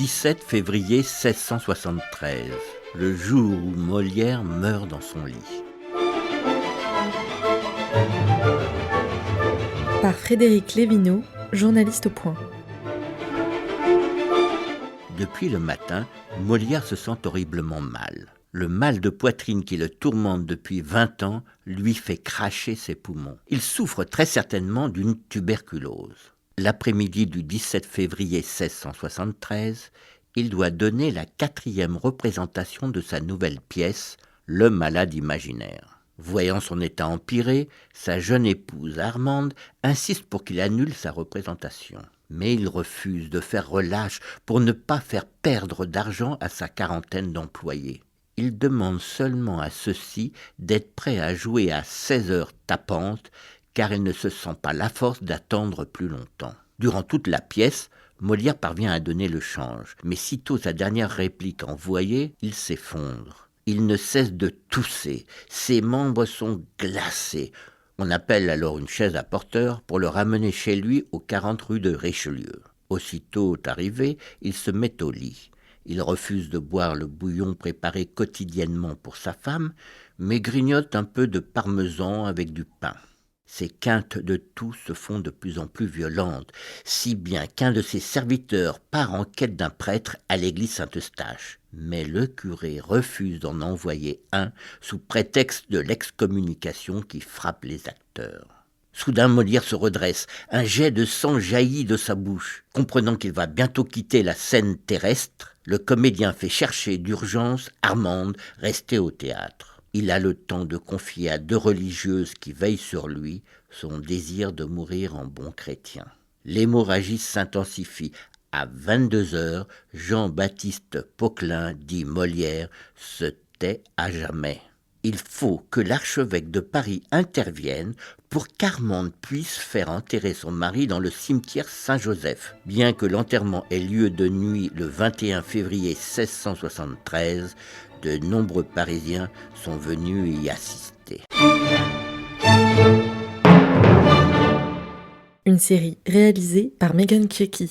17 février 1673, le jour où Molière meurt dans son lit. Par Frédéric Lévineau, journaliste au Point. Depuis le matin, Molière se sent horriblement mal. Le mal de poitrine qui le tourmente depuis 20 ans lui fait cracher ses poumons. Il souffre très certainement d'une tuberculose. L'après-midi du 17 février 1673, il doit donner la 4e représentation de sa nouvelle pièce, Le Malade imaginaire. Voyant son état empiré, sa jeune épouse Armande insiste pour qu'il annule sa représentation. Mais il refuse de faire relâche pour ne pas faire perdre d'argent à sa quarantaine d'employés. Il demande seulement à ceux-ci d'être prêts à jouer à 16 heures tapantes, car il ne se sent pas la force d'attendre plus longtemps. Durant toute la pièce, Molière parvient à donner le change, mais sitôt sa dernière réplique envoyée, il s'effondre. Il ne cesse de tousser, ses membres sont glacés. On appelle alors une chaise à porteur pour le ramener chez lui aux 40 rue de Richelieu. Aussitôt arrivé, il se met au lit. Il refuse de boire le bouillon préparé quotidiennement pour sa femme, mais grignote un peu de parmesan avec du pain. Ses quintes de toux se font de plus en plus violentes, si bien qu'un de ses serviteurs part en quête d'un prêtre à l'église Saint-Eustache. Mais le curé refuse d'en envoyer un sous prétexte de l'excommunication qui frappe les acteurs. Soudain, Molière se redresse, un jet de sang jaillit de sa bouche. Comprenant qu'il va bientôt quitter la scène terrestre, le comédien fait chercher d'urgence Armande, restée au théâtre. Il a le temps de confier à 2 religieuses qui veillent sur lui son désir de mourir en bon chrétien. L'hémorragie s'intensifie. À 22 heures, Jean-Baptiste Poquelin, dit Molière, se tait à jamais. Il faut que l'archevêque de Paris intervienne pour qu'Armande puisse faire enterrer son mari dans le cimetière Saint-Joseph. Bien que l'enterrement ait lieu de nuit le 21 février 1673, de nombreux Parisiens sont venus y assister. Une série réalisée par Megan Kiecky.